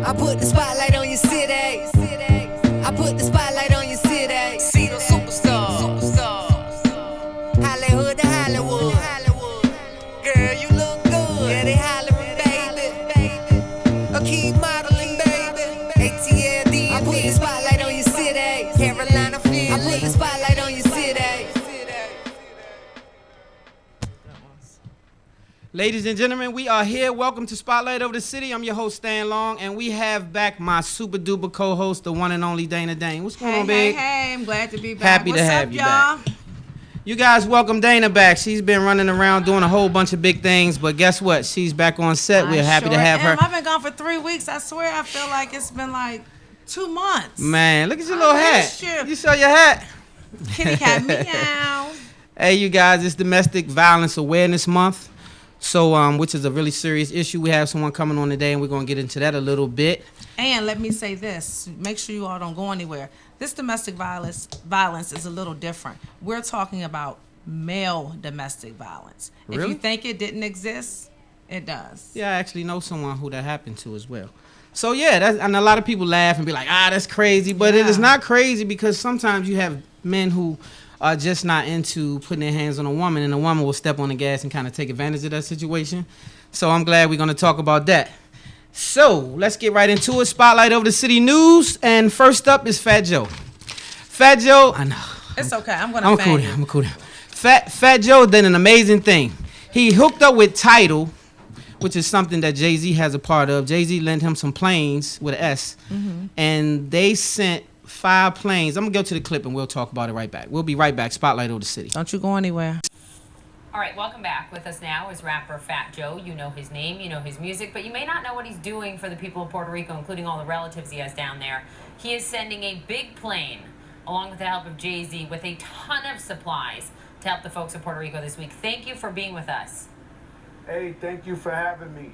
I put the spotlight on your city. I put the spotlight on your city. See the superstars. Hollywood to Hollywood. Girl, you look good. Yeah, they hollering, baby. I keep modeling, baby. ATLD. I put the spotlight on your city. Carolina, Philly. I put the spotlight on your city. Ladies and gentlemen, we are here. Welcome to Spotlight Over the City. I'm your host, Stan Long, and we have back my super duper co-host, the one and only Dana Dayne. What's going on, babe? Hey, I'm glad to be back. Happy What's to have up, you y'all? back. You guys welcome Dana back. She's been running around doing a whole bunch of big things, but guess what? She's back on set. We're happy to have her. I've been gone for 3 weeks. I swear I feel like it's been like 2 months. Man, look at your little hat. You show your hat. Kitty cat meow. Hey, you guys, it's Domestic Violence Awareness Month. So, which is a really serious issue. We have someone coming on today, and we're going to get into that a little bit. And let me say this. Make sure you all don't go anywhere. This domestic violence is a little different. We're talking about male domestic violence. Really? If you think it didn't exist, it does. Yeah, I actually know someone who that happened to as well. So, yeah, and a lot of people laugh and be like, that's crazy. But it is not crazy because sometimes you have men who are just not into putting their hands on a woman, and a woman will step on the gas and kind of take advantage of that situation. So I'm glad we're going to talk about that. So let's get right into it. Spotlight Over the City news, and first up is Fat Joe. Fat Joe, I know. It's okay. I'm going to fan you. I'm cool down. Fat Joe did an amazing thing. He hooked up with Tidal, which is something that Jay-Z has a part of. Jay-Z lent him some planes with an S, and they sent 5 planes. I'm going to go to the clip and we'll talk about it right back. We'll be right back. Spotlight Over the City. Don't you go anywhere. All right, welcome back. With us now is rapper Fat Joe. You know his name, you know his music, but you may not know what he's doing for the people of Puerto Rico, including all the relatives he has down there. He is sending a big plane, along with the help of Jay-Z, with a ton of supplies to help the folks of Puerto Rico this week. Thank you for being with us. Hey, thank you for having me.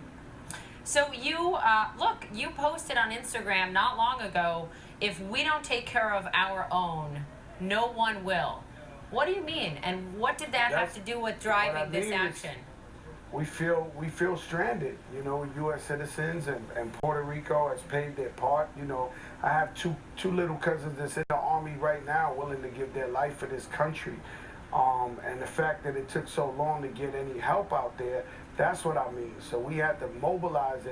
So you, look, you posted on Instagram not long ago, if we don't take care of our own, no one will. What do you mean? And what did that have to do with driving this action? We feel stranded. You know, U.S. citizens and Puerto Rico has paid their part. You know, I have two little cousins that's in the Army right now willing to give their life for this country. And the fact that it took so long to get any help out there, that's what I mean. So we had to mobilize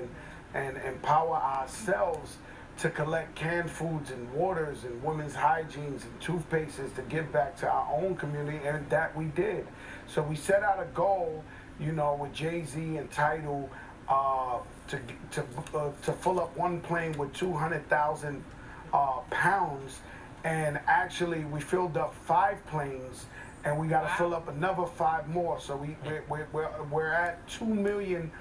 and empower ourselves to collect canned foods and waters and women's hygienes and toothpastes to give back to our own community, and that we did. So we set out a goal, you know, with Jay-Z and Tidal to fill up one plane with 200,000 pounds, and actually we filled up 5 planes, and we got to fill up another 5 more. So we're at 2 million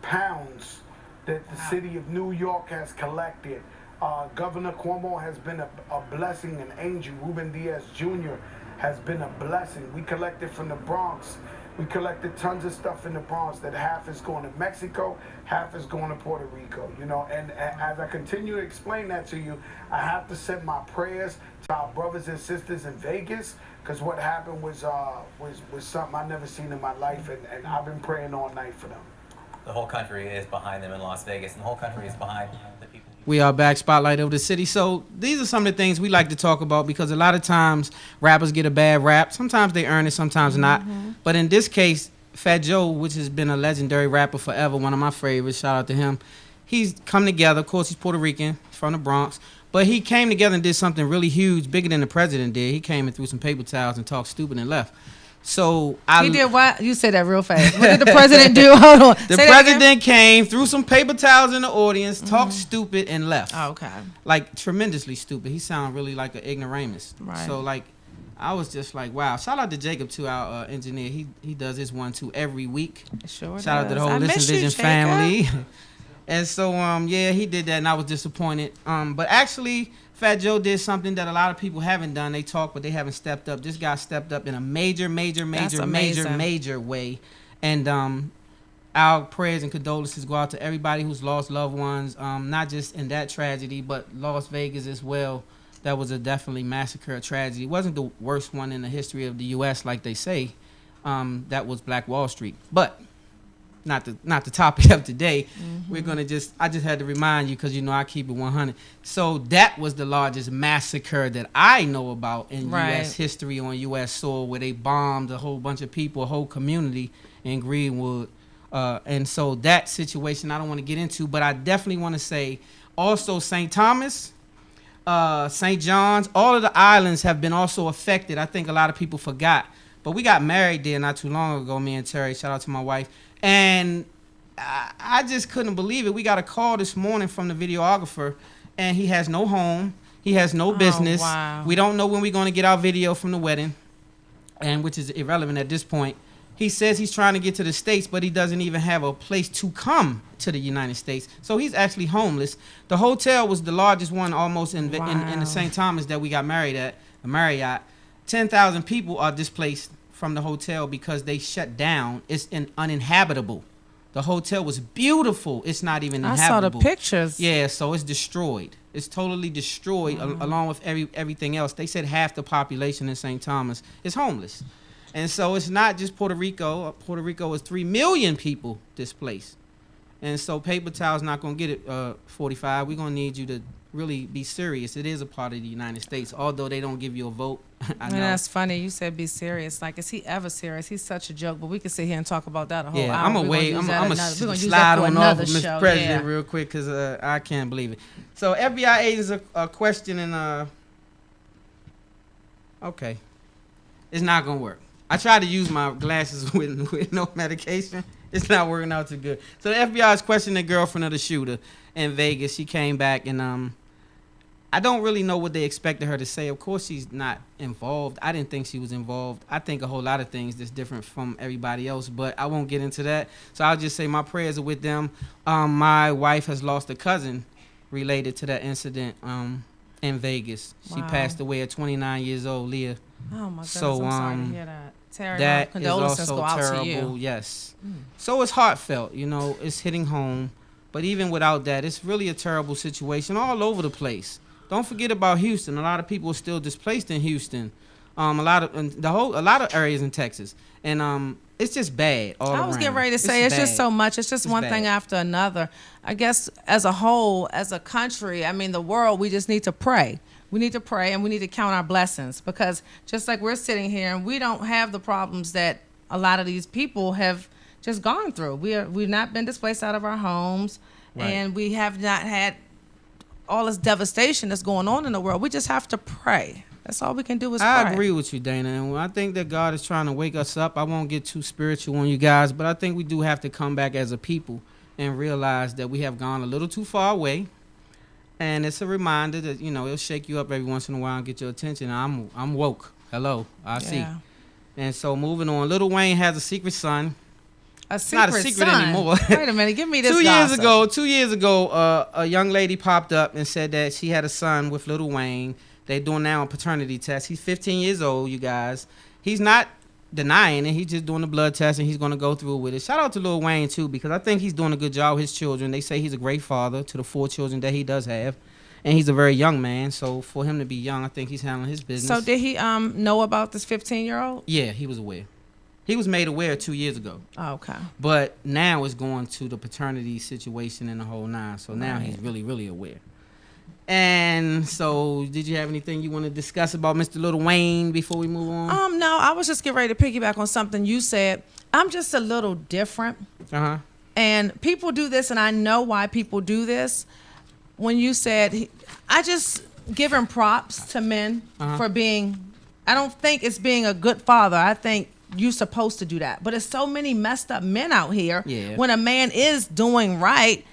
pounds that the city of New York has collected. Governor Cuomo has been a blessing, an angel. Ruben Diaz Jr. has been a blessing. We collected from the Bronx. We collected tons of stuff in the Bronx that half is going to Mexico, half is going to Puerto Rico. You know, and as I continue to explain that to you, I have to send my prayers to our brothers and sisters in Vegas, because what happened was something I never seen in my life, and I've been praying all night for them. The whole country is behind them in Las Vegas, and the whole country is behind the people. We are back, Spotlight Over the City. So these are some of the things we like to talk about because a lot of times rappers get a bad rap. Sometimes they earn it, sometimes not. But in this case, Fat Joe, which has been a legendary rapper forever, one of my favorites, shout out to him. He's come together. Of course, he's Puerto Rican, from the Bronx. But he came together and did something really huge, bigger than the president did. He came and threw some paper towels and talked stupid and left. So He did what? You said that real fast. What did the president do? Hold on. The president came, threw some paper towels in the audience, talked stupid, and left. Oh, okay. Like, tremendously stupid. He sounded really like an ignoramus. Right. So, like, I was just like, wow. Shout out to Jacob, too, our engineer. He does his one, too, every week. Sure Shout out to the whole Listen Vision family. And so, yeah, he did that, and I was disappointed. But actually, Fat Joe did something that a lot of people haven't done. They talk, but they haven't stepped up. This guy stepped up in a major way. And our prayers and condolences go out to everybody who's lost loved ones, not just in that tragedy, but Las Vegas as well. That was a definitely massacre, a tragedy. It wasn't the worst one in the history of the U.S., like they say. That was Black Wall Street. But not the topic of today. We're gonna I just had to remind you because you know I keep it 100. So that was the largest massacre that I know about in U.S. history on U.S. soil, where they bombed a whole bunch of people, a whole community in Greenwood. And so that situation I don't want to get into, but I definitely want to say also St. Thomas, St. John's, all of the islands have been also affected. I think a lot of people forgot. But we got married there not too long ago, me and Terry. Shout out to my wife. And I just couldn't believe it. We got a call this morning from the videographer, and he has no home. He has no business. Wow. We don't know when we're going to get our video from the wedding, and which is irrelevant at this point. He says he's trying to get to the States, but he doesn't even have a place to come to the United States. So he's actually homeless. The hotel was the largest one almost in the St. Thomas that we got married at, a Marriott. 10,000 people are displaced from the hotel because they shut down. It's uninhabitable. The hotel was beautiful. It's not even inhabitable. I saw the pictures. Yeah, so it's destroyed. It's totally destroyed along with everything else. They said half the population in St. Thomas is homeless. And so it's not just Puerto Rico. Puerto Rico is 3 million people displaced. And so paper towel's not going to get it, 45. We're going to need you to really be serious. It is a part of the United States, although they don't give you a vote. I know. That's funny. You said be serious. Like, is he ever serious? He's such a joke, but we could sit here and talk about that a whole hour. I'm going to slide on off of Mr. President real quick because I can't believe it. So FBI agents are questioning, okay, it's not going to work. I tried to use my glasses with no medication. It's not working out too good. So the FBI is questioning the girlfriend of the shooter in Vegas. She came back, and I don't really know what they expected her to say. Of course, she's not involved. I didn't think she was involved. I think a whole lot of things that's different from everybody else, but I won't get into that. So I'll just say my prayers are with them. My wife has lost a cousin related to that incident in Vegas. She passed away at 29 years old, Leah. Oh, my goodness. So, I'm sorry to hear that. Terry, that is condolences also go out terrible. to you. Yes. So it's heartfelt, you know, it's hitting home. But even without that, it's really a terrible situation all over the place. Don't forget about Houston. A lot of people are still displaced in Houston. A lot of areas in Texas, and it's just bad all around. I was getting ready to say it's just so much. It's just one thing after another. I guess as a whole, as a country, I mean the world, we just need to pray. We need to pray and we need to count our blessings, because just like we're sitting here and we don't have the problems that a lot of these people have just gone through. We've not been displaced out of our homes, and we have not had all this devastation that's going on in the world. We just have to pray. That's all we can do is pray. I agree with you, Dana. And I think that God is trying to wake us up. I won't get too spiritual on you guys, but I think we do have to come back as a people and realize that we have gone a little too far away. And it's a reminder that, you know, it'll shake you up every once in a while and get your attention. I'm woke. Hello. I see. And so moving on, Lil Wayne has a secret son. It's not a secret son anymore. Wait a minute. Give me this 2 years ago, a young lady popped up and said that she had a son with Lil Wayne. They're doing now a paternity test. He's 15 years old, you guys. He's not denying it. He's just doing the blood test, and he's going to go through with it. Shout out to Lil Wayne, too, because I think he's doing a good job with his children. They say he's a great father to the 4 children that he does have, and he's a very young man. So for him to be young, I think he's handling his business. So did he know about this 15-year-old? Yeah, he was aware. He was made aware 2 years ago. Oh, okay. But now it's going to the paternity situation and the whole nine. So now he's really, really aware. And so, did you have anything you want to discuss about Mr. Lil Wayne before we move on? No, I was just getting ready to piggyback on something you said. I'm just a little different. Uh-huh. And people do this, and I know why people do this. When you said, I just give him props to men for being, I don't think it's being a good father. I think you're supposed to do that. But there's so many messed up men out here. Yeah. When a man is doing right,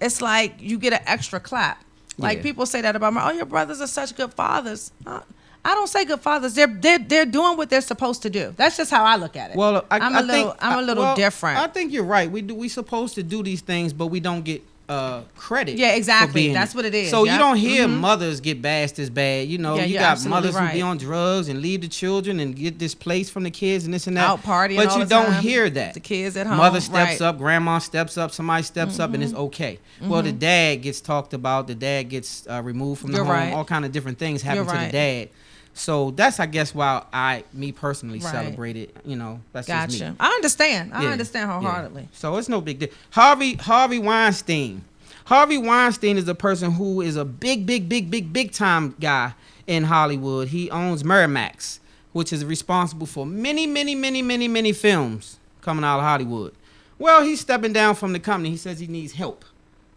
it's like you get an extra clap. Like people say that about me. Oh, your brothers are such good fathers. I don't say good fathers. They're doing what they're supposed to do. That's just how I look at it. Well, I'm a little different. I think you're right. We supposed to do these things, but we don't get credit. Yeah, exactly. That's it. what it is. So you don't hear mothers get bashed as bad. You know, you got mothers right. who be on drugs and leave the children and get displaced from the kids and this and that. Out partying but all you the don't time. hear that. The kids at home. Mother steps up, grandma steps up, somebody steps up, and it's okay. Well, the dad gets talked about. The dad gets removed from the home. Right. All kind of different things happen to the dad. So that's, I guess, why me personally Right. celebrate it. You know, that's just Gotcha. me. I understand. I Yeah, understand yeah. wholeheartedly. So it's no big deal. Harvey Weinstein. Harvey Weinstein is a person who is a big time guy in Hollywood. He owns Miramax, which is responsible for many films coming out of Hollywood. Well, he's stepping down from the company. He says he needs help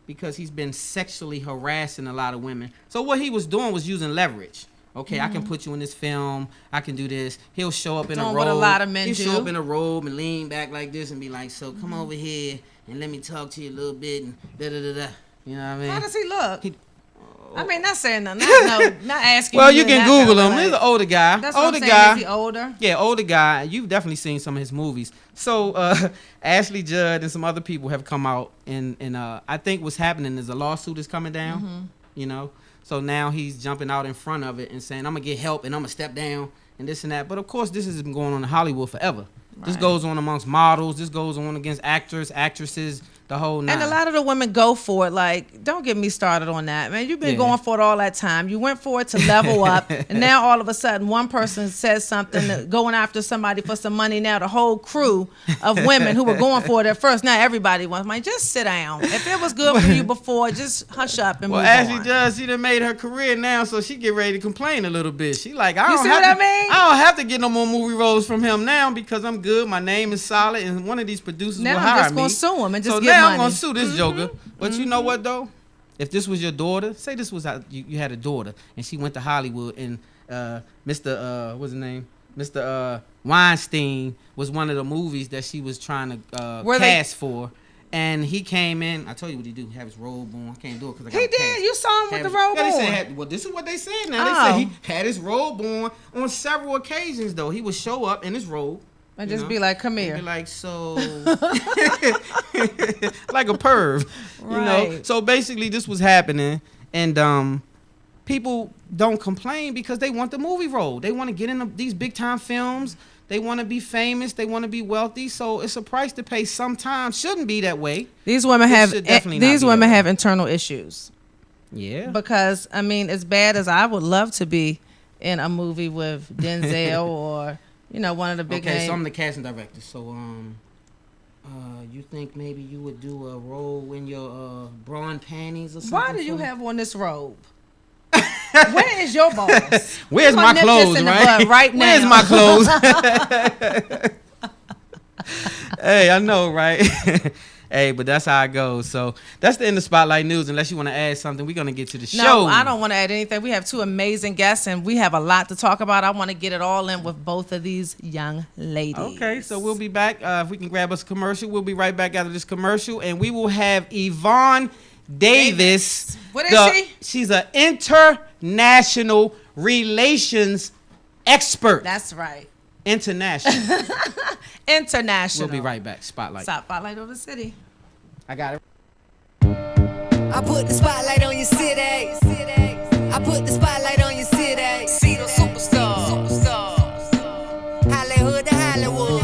because he's been sexually harassing a lot of women. So what he was doing was using leverage. Okay, I can put you in this film. I can do this. He'll show up in a Doing robe. what a lot of men He'll show do. up in a robe and lean back like this and be like, "So come over here and let me talk to you a little bit and da da da da." You know what I mean? How does he look? He- I mean, not saying nothing. Not asking. Well, you in can that Google kind him. of He's way. an older guy. That's what older I'm saying. guy. Is he older? Yeah, older guy. You've definitely seen some of his movies. So Ashley Judd and some other people have come out and I think what's happening is a lawsuit is coming down. You know, so now he's jumping out in front of it and saying, "I'm gonna get help and I'm gonna step down and this and that." But of course, this has been going on in Hollywood forever. This Right. goes on amongst models. This goes on against actors, actresses, the whole nine. And a lot of the women go for it. Like, don't get me started on that, man. You've been Yeah. going for it all that time. You went for it to level up, and now all of a sudden, one person says something, going after somebody for some money. Now the whole crew of women who were going for it at first, now everybody wants money. Just sit down. If it was good for you before, just hush up and Well, move Ashley on. Judd, she done made her career now, so she get ready to complain a little bit. She like, I You don't see have what to, I mean? I don't have to get no more movie roles from him now because I'm good. My name is solid, and one of these producers Now will I'm hire just me. gonna sue him and just so get now I'm money. gonna sue this joker. But you know what though? If this was your daughter, say this was you had a daughter and she went to Hollywood and Mr. What's his name? Mr. Weinstein was one of the movies that she was trying to cast for. And he came in. I told you what he do. Have his robe on. I can't do it because I got He did. You saw him with the robe yeah, they on. said well, this is what they said now. They Oh. said he had his robe on several occasions though. He would show up in his robe. And you just know, be like, "Come and here." be like, so like a perv. You know? Right. So basically this was happening and people don't complain because they want the movie role. They want to get in these big time films. They want to be famous. They want to be wealthy. So it's a price to pay. Sometimes shouldn't be that way. These women It have should definitely not these be women that way. have internal issues. Yeah. Because I mean, as bad as I would love to be in a movie with Denzel or one of the big Okay, names. so I'm the casting director. So you think maybe you would do a role in your bra and panties or something? Why do you for me? have on this robe? Where is your balls? Where's I'm my gonna nip this clothes, in the right? bud right Where's now. my clothes? Hey, I know, right? Hey, but that's how it goes. So that's the end of Spotlight News. Unless you want to add something, we're going to get to the show. No, I don't want to add anything. We have two amazing guests, and we have a lot to talk about. I want to get it all in with both of these young ladies. Okay, so we'll be back. If we can grab us a commercial, we'll be right back after this commercial. And we will have Yvonne Davis. What is she? She's an international relations expert. That's right. International. International. We'll be right back. Spotlight on the city. I got it. I put the spotlight on your city. I put the spotlight on your city. See the superstars. Hollywood to Hollywood.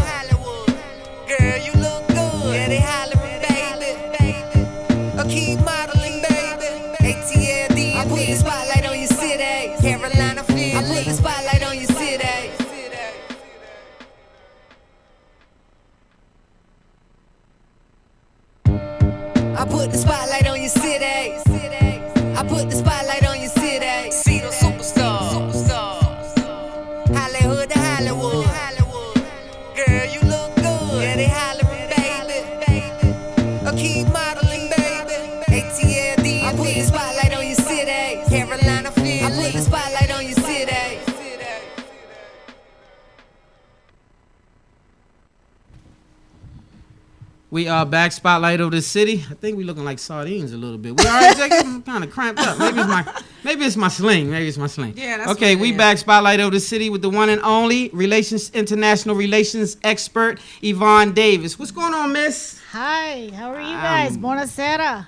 Girl, you look good. Yeah, they hollering, baby. A key modeling, baby. ATL, I put the spotlight on your city. Carolina, Philly. I put the spotlight on your city. I put the spotlight on your city. I put the spotlight on your city. See the superstars. Hollywood to Hollywood. Girl, you look good. Yeah, they hollering, baby. A key modeling, baby. ATL, I put the spotlight on your city. Carolina, Philly. I put the spotlight on your city. We are back. Spotlight over the city. I think we looking like sardines a little bit. We all right, Jackie? I'm kind of cramped up. Maybe it's my sling. Yeah, that's okay. what it We is. back. Spotlight over the city with the one and only international relations expert Yvonne Davis. What's going on, Miss? Hi, how are you guys? Buonasera.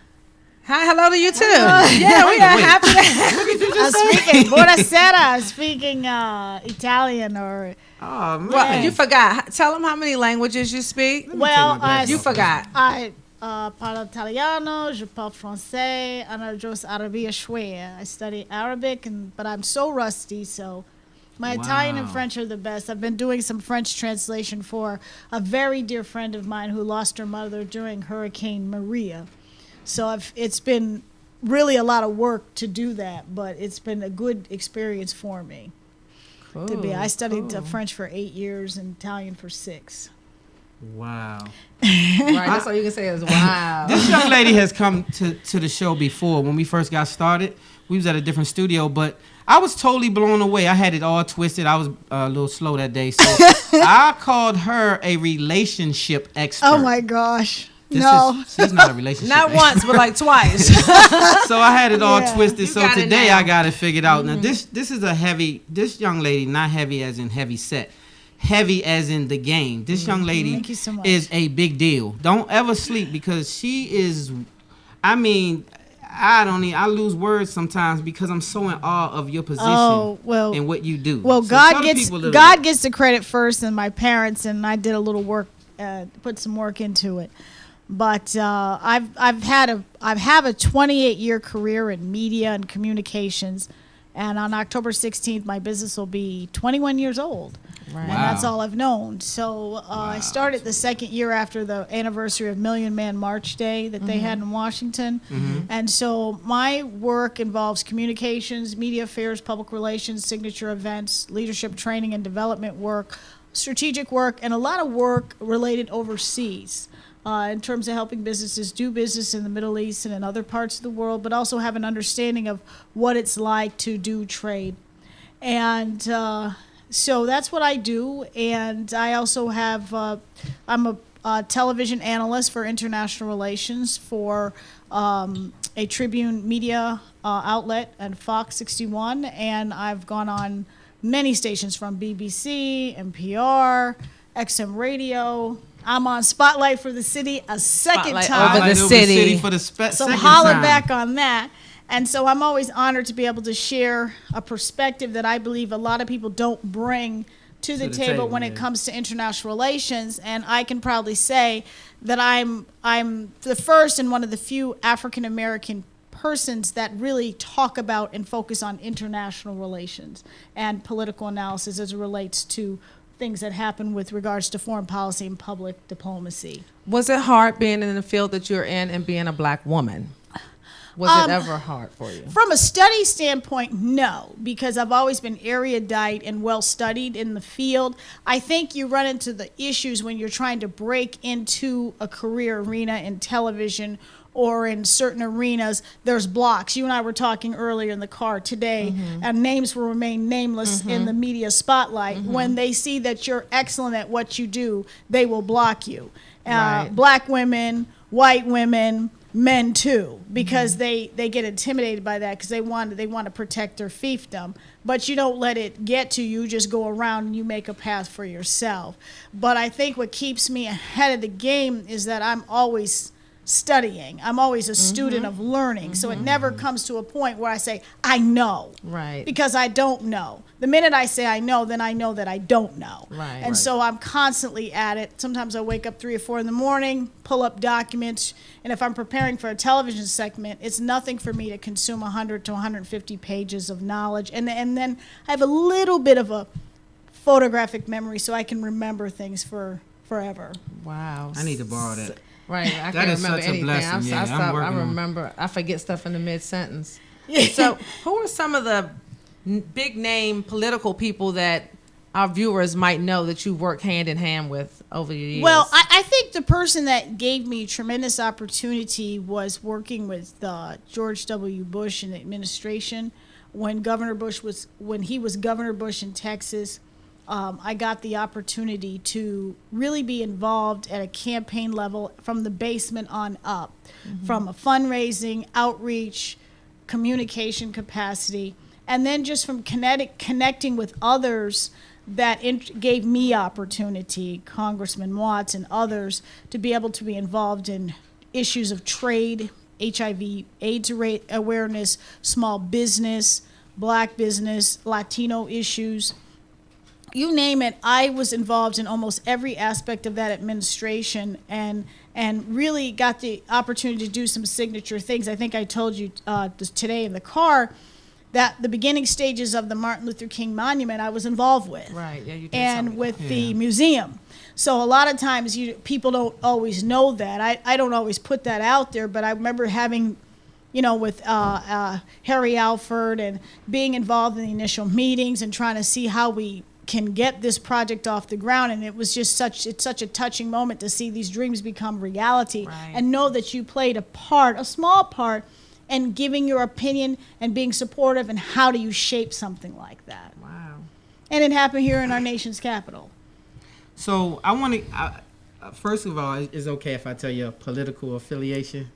Hi, hello to you too. Yeah, we are happy. I'm speaking buonasera. I'm speaking Italian or Oh man. Well, you forgot. Tell them how many languages you speak. well, You forgot. I parlo italiano, je parle français, ana jos arabia shوية. I study Arabic, but I'm so rusty, so My Italian and Wow. French are the best. I've been doing some French translation for a very dear friend of mine who lost her mother during Hurricane Maria. So it's been really a lot of work to do that, but it's been a good experience for me. I studied French for 8 years and Italian for 6. Wow. Right, that's all you can say is wow. This young lady has come to the show before. When we first got started, we was at a different studio, but I was totally blown away. I had it all twisted. I was a little slow that day, so I called her a relationship expert. Oh my gosh. She's not a relationship Not expert. once, but like twice. So I had it all Yeah. twisted. You So got it today now. I got it figured out. Now this is this young lady, not heavy as in heavy set, heavy as in the game. This young lady Thank you so much. is a big deal. Don't ever sleep because she is. I mean, I lose words sometimes because I'm so in awe of your position and what you do. Well, So tell the people a little bit. gets the credit first, and my parents, and I did a little work, put some work into it. But I have a 28-year career in media and communications, and on October 16th, my business will be 21 years old. Right. And that's Wow. all I've known. So I started the second year after the anniversary of Million Man March Day that they had in Washington. And so my work involves communications, media affairs, public relations, signature events, leadership training and development work, strategic work, and a lot of work related overseas. In terms of helping businesses do business in the Middle East and in other parts of the world, but also have an understanding of what it's like to do trade. And so that's what I do. And I also have, I'm a television analyst for international relations for a Tribune media outlet and Fox 61. And I've gone on many stations from BBC, NPR, XM Radio. I'm on Spotlight for the City a second Spotlight time. over the city. For the So second holler time. back on that. And so I'm always honored to be able to share a perspective that I believe a lot of people don't bring to the table when it comes to international relations. And I can proudly say that I'm the first and one of the few African American persons that really talk about and focus on international relations and political analysis as it relates to things that happen with regards to foreign policy and public diplomacy. Was it hard being in the field that you're in and being a black woman? Was it ever hard for you? From a study standpoint, no, because I've always been erudite and well studied in the field. I think you run into the issues when you're trying to break into a career arena in television or in certain arenas. There's blocks. You and I were talking earlier in the car today, and names will remain nameless in the media spotlight. When they see that you're excellent at what you do, they will block you. Right. Black women, white women, men too, because they get intimidated by that because they want to protect their fiefdom. But you don't let it get to you. You just go around and you make a path for yourself. But I think what keeps me ahead of the game is that I'm always studying. I'm always a student of learning. So it never comes to a point where I say, I know. Right. Because I don't know. The minute I say I know, then I know that I don't know. Right. And so I'm constantly at it. Sometimes I wake up 3 or 4 in the morning, pull up documents, and if I'm preparing for a television segment, it's nothing for me to consume 100 to 150 pages of knowledge. And then I have a little bit of a photographic memory so I can remember things for forever. Wow. I need to borrow that. Right. I That can't is remember such a anything. blessing. Yeah, I'm working on- remember. I forget stuff in the mid-sentence. So who are some of the big name political people that our viewers might know that you work hand in hand with over the years? Well, I think the person that gave me tremendous opportunity was working with George W. Bush and the administration when he was Governor Bush in Texas. I got the opportunity to really be involved at a campaign level from the basement on up, from a fundraising, outreach, communication capacity, and then just from connecting with others that gave me opportunity, Congressman Watts and others, to be able to be involved in issues of trade, HIV/AIDS awareness, small business, black business, Latino issues. You name it, I was involved in almost every aspect of that administration and really got the opportunity to do some signature things. I think I told you today in the car that the beginning stages of the Martin Luther King Monument I was involved with. Right. Yeah, you did. And with the museum. So a lot of times people don't always know that. I don't always put that out there, but I remember having, with Harry Alford and being involved in the initial meetings and trying to see how we can get this project off the ground. And it was just such a touching moment to see these dreams become reality and know that you played a small part, and giving your opinion and being supportive, and how do you shape something like that. Wow. And it happened here in our nation's capital. So I want to, first of all, it's okay if I tell you a political affiliation?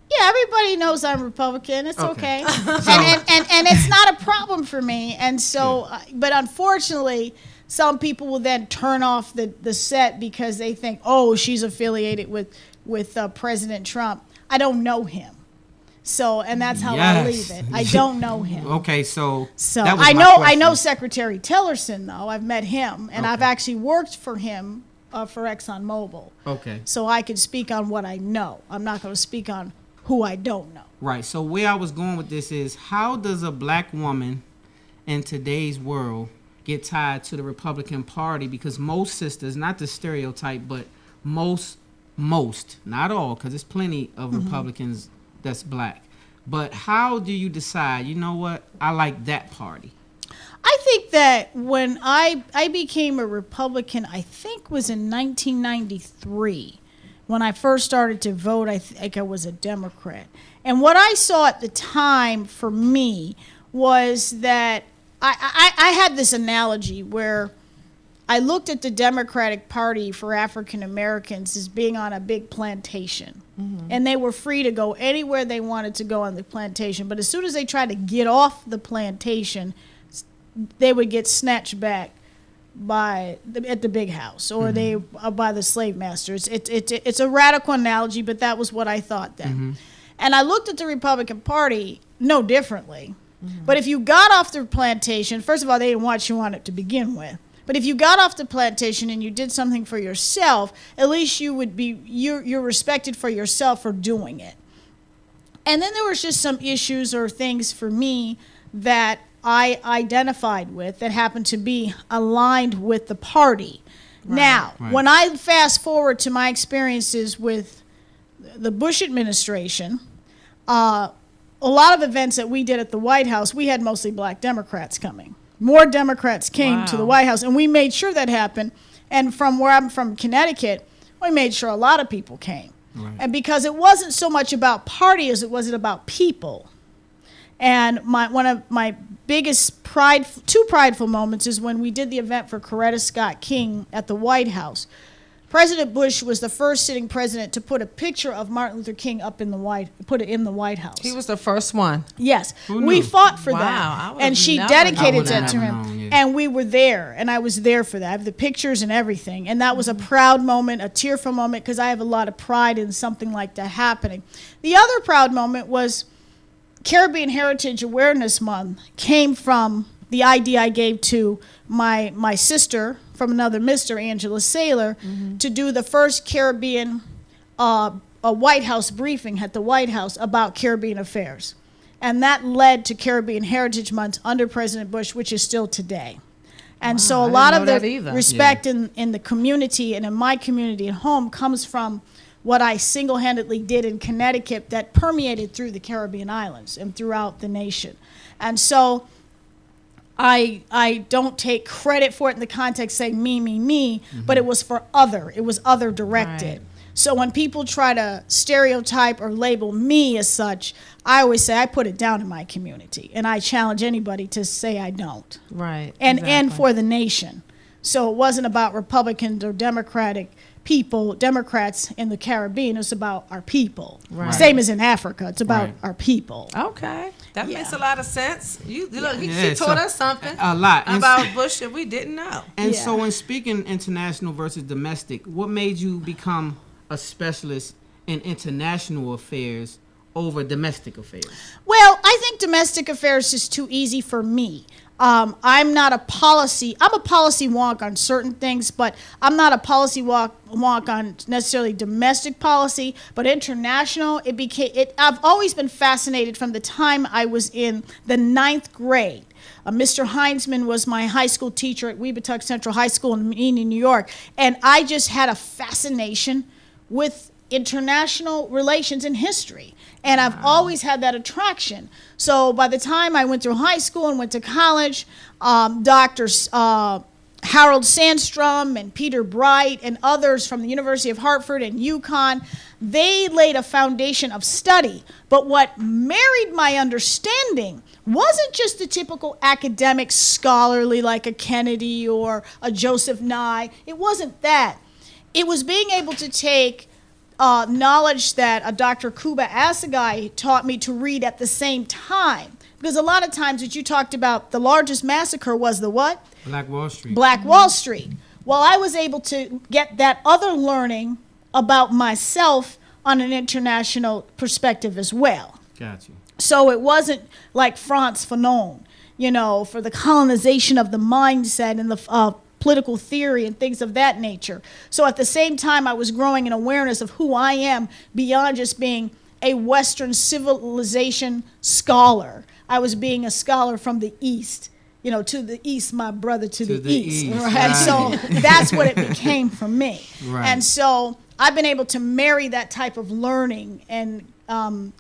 Yeah, everybody knows I'm Republican. It's okay. So, and it's not a problem for me. And so, but unfortunately, some people will then turn off the set because they think, oh, she's affiliated with President Trump. I don't know him. So, and that's how I leave it. I don't know him. Okay, so that was I know Secretary Tillerson though. I've met him, and I've actually worked for him for ExxonMobil. Okay. So I could speak on what I know. I'm not going to speak on who I don't know. Right. So where I was going with this is, how does a black woman in today's world get tied to the Republican Party? Because most sisters, not the stereotype, but most, not all, because there's plenty of Republicans that's black. But how do you decide, you know what, I like that party? I think that when I became a Republican, I think was in 1993. When I first started to vote, I think I was a Democrat. And what I saw at the time for me was that I had this analogy where I looked at the Democratic Party for African Americans as being on a big plantation. And they were free to go anywhere they wanted to go on the plantation. But as soon as they tried to get off the plantation, they would get snatched back at the big house, or they by the slave masters. It's a radical analogy, but that was what I thought then. And I looked at the Republican Party no differently. But if you got off the plantation, first of all, they didn't want you on it to begin with. But if you got off the plantation and you did something for yourself, at least you would be you're respected for yourself for doing it. And then there was just some issues or things for me that I identified with that happened to be aligned with the party. Now, when I fast forward to my experiences with the Bush administration, a lot of events that we did at the White House, we had mostly black Democrats coming. More Democrats came to the White House, and we made sure that happened. And from where I'm from, Connecticut, we made sure a lot of people came. And because it wasn't so much about party as it was about people. And one of my biggest two prideful moments is when we did the event for Coretta Scott King at the White House. President Bush was the first sitting president to put a picture of Martin Luther King in the White House. He was the first one. Yes, we fought for that, and she dedicated that to him. And we were there, and I was there for that. I have the pictures and everything, and that was a proud moment, a tearful moment, because I have a lot of pride in something like that happening. The other proud moment was Caribbean Heritage Awareness Month came from the idea I gave to my sister from another Mr. Angela Saylor to do the first Caribbean a White House briefing at the White House about Caribbean affairs. And that led to Caribbean Heritage Month under President Bush, which is still today. And so a lot of the respect in the community and in my community at home comes from what I single-handedly did in Connecticut that permeated through the Caribbean islands and throughout the nation. And so I don't take credit for it in the context saying me, but it was for other. It was other directed. Right. So when people try to stereotype or label me as such, I always say I put it down in my community, and I challenge anybody to say I don't. Right. And for the nation. So it wasn't about Republicans or Democratic people, Democrats in the Caribbean. It's about our people. Right. Same as in Africa. It's about our people. Okay. That makes a lot of sense. She taught us something a lot about Bush that we didn't know. And so when speaking international versus domestic, what made you become a specialist in international affairs over domestic affairs? Well, I I think domestic affairs is too easy for me. I'm a policy wonk on certain things, but I'm not a policy wonk on necessarily domestic policy, but international. I've always been fascinated from the time I was in the 9th grade. Mr. Heinzman was my high school teacher at Weebatuck Central High School in Meany, New York, and I just had a fascination with international relations and history. And I've always had that attraction. So by the time I went through high school and went to college, Drs. Harold Sandstrom and Peter Bright and others from the University of Hartford and UConn, they laid a foundation of study. But what married my understanding wasn't just the typical academic scholarly like a Kennedy or a Joseph Nye. It wasn't that. It was being able to take knowledge that Dr. Kuba Assegai taught me to read at the same time. Because a lot of times that you talked about, the largest massacre was the what? Black Wall Street. Black Wall Street. Well, I was able to get that other learning about myself on an international perspective as well. Gotcha. So it wasn't like Frantz Fanon, for the colonization of the mindset and the political theory and things of that nature. So at the same time, I was growing an awareness of who I am beyond just being a Western civilization scholar. I was being a scholar from the East. To the East, my brother, to the East. Right? And so that's what it became for me. Right. And so I've been able to marry that type of learning and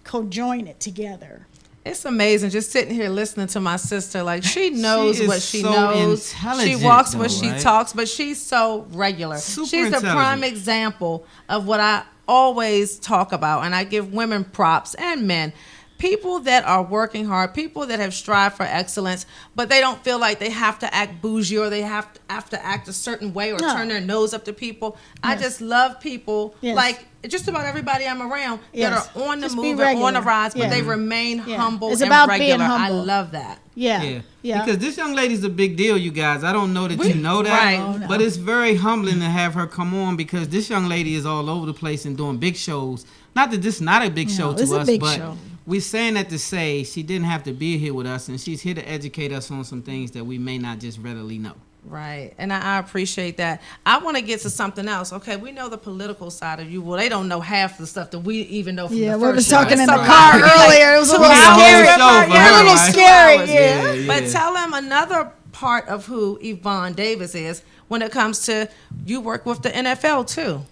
co-join it together. It's amazing just sitting here listening to my sister. Like, she knows She is what she so knows. She intelligent, walks though, what she right? talks, but she's so regular. Super She's the intelligent. prime example of what I always talk about, and I give women props and men. People that are working hard, people that have strived for excellence, but they don't feel like they have to act bougie or they have to act a certain way or No. turn their nose up to people. I Yes. just love people Yes. like just about everybody I'm around Yes. that are on the Just be move and on the regular. rise, but Yeah. they remain Yeah. humble It's and about being regular. I humble. love that. Yeah. Because this young lady's a big deal, you guys. I don't know that you know that, Right. Oh, no. but it's very humbling to have her come on because this young lady is all over the place and doing big shows. Not that this is not a big show it's to a us, big but show. we're saying that to say she didn't have to be here with us, and she's here to educate us on some things that we may not just readily know. Right. And I appreciate that. I want to get to something else. Okay, we know the political side of you. Well, they don't know half the stuff that we even know from Yeah, the we were first talking show. in the It's car like- earlier. It was a little hours. scary. Show for Yeah, a her, little right? scary. 2 hours. Yeah. But tell them another part of who Yvonne Davis is when it comes to you work with the NFL too.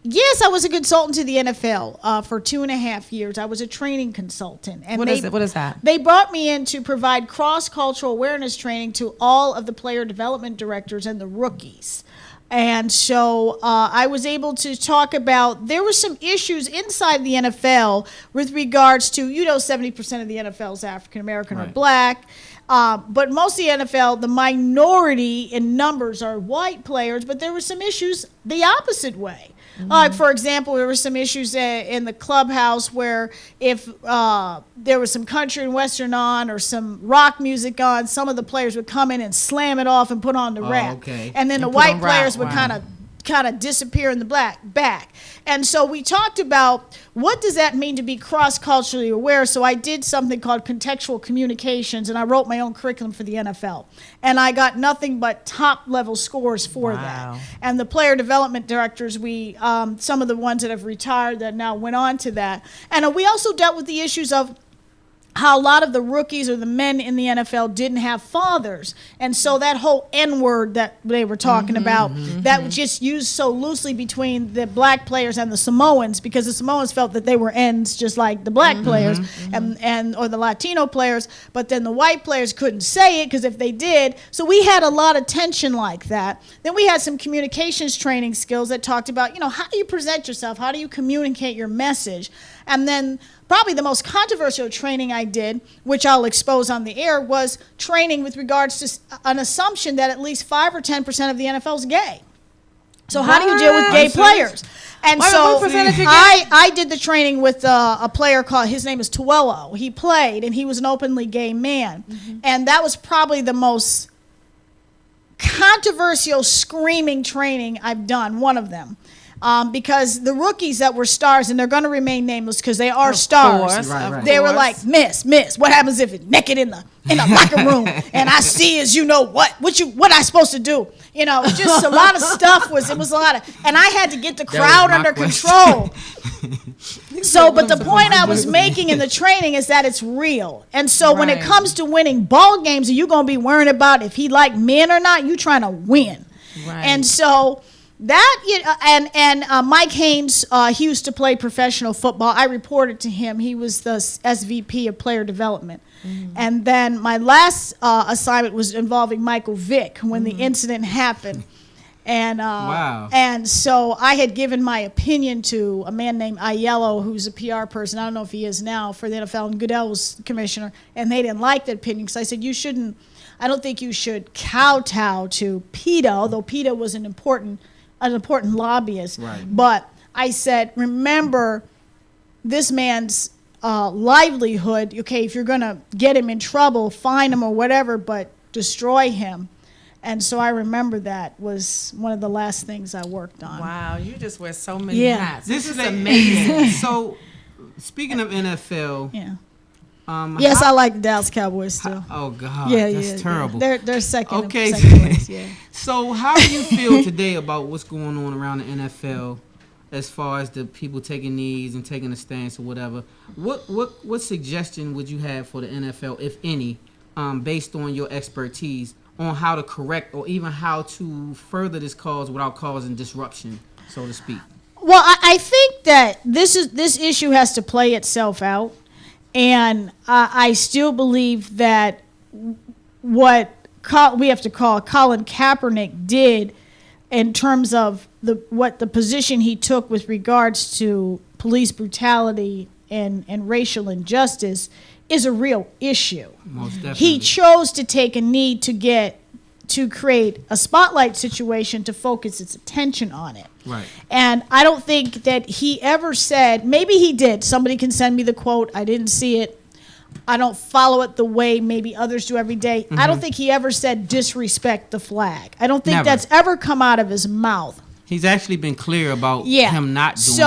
Yes, I was a consultant to the NFL for 2.5 years. I was a training consultant. And What is it? What is that? They brought me in to provide cross-cultural awareness training to all of the player development directors and the rookies. And so I was able to talk about, there were some issues inside the NFL with regards to, 70% of the NFL is African-American or Right. black. But most of the NFL, the minority in numbers are white players, but there were some issues the opposite way. For example, there were some issues in the clubhouse where if there was some country and western on or some rock music on, some of the players would come in and slam it off and put on the rap. Okay. And then And the put white on rap, players would wow. kind of disappear in the back. And so we talked about what does that mean to be cross-culturally aware. So I did something called contextual communications, and I wrote my own curriculum for the NFL. And I got nothing but top-level scores for Wow. that. And the player development directors, some of the ones that have retired that now went on to that. And we also dealt with the issues of how a lot of the rookies or the men in the NFL didn't have fathers. And so that whole N-word that they were talking about, that was just used so loosely between the black players and the Samoans, because the Samoans felt that they were N's just like the black players and or the Latino players, but then the white players couldn't say it because if they did, so we had a lot of tension like that. Then we had some communications training skills that talked about, how do you present yourself? How do you communicate your message? And then probably the most controversial training I did, which I'll expose on the air, was training with regards to an assumption that at least 5 or 10% of the NFL is gay. So how do you deal with gay players? And so what percentage are gay? I did the training with a player his name is Tuello. He played, and he was an openly gay man. And that was probably the most controversial screaming training I've done, one of them. because the rookies that were stars, and they're going to remain nameless because they are Of stars. course, Right, of right. They were course. like, Miss, what happens if it's naked in the locker room and I see is what I supposed to do? You know, just a lot of stuff it was a lot of, and I had to get the crowd my under question. control. So, but the point I was making in the training is that it's real. And so when it Right. comes to winning ball games, are you going to be worrying about if he like men or not? You trying to win. Right. And so that, Mike Haynes, he used to play professional football. I reported to him. He was the SVP of player development. And then my last assignment was involving Michael Vick when the incident happened. And Wow. and so I had given my opinion to a man named Aiello, who's a PR person. I don't know if he is now for the NFL, and Goodell was the commissioner, and they didn't like that opinion because I said I don't think you should kowtow to PETA, although PETA was an important lobbyist. Right. But I said, remember, this man's livelihood. Okay, if you're gonna get him in trouble, fine him or whatever, but destroy him. And so I remember that was one of the last things I worked on. Wow, you just wear so many Yeah. hats. This This is is amazing. So, speaking of NFL, Yeah. Yes, how- I like the Dallas Cowboys still. Oh God, Yeah, that's yeah, terrible. Yeah. They're second. Okay. Second place, yeah. So, how do you feel today about what's going on around the NFL, as far as the people taking knees and taking a stance or whatever? What suggestion would you have for the NFL, if any, based on your expertise, on how to correct or even how to further this cause without causing disruption, so to speak? Well, I think that this issue has to play itself out, and I still believe that what we have to call Colin Kaepernick did in terms of what the position he took with regards to police brutality and racial injustice is a real issue. Most definitely. He chose to take a knee to create a spotlight situation to focus its attention on it. Right. And I don't think that he ever said, maybe he did. Somebody can send me the quote. I didn't see it. I don't follow it the way maybe others do every day. I don't think he ever said disrespect the flag. I don't think Never. that's ever come out of his mouth. He's actually been clear about Yeah. him not doing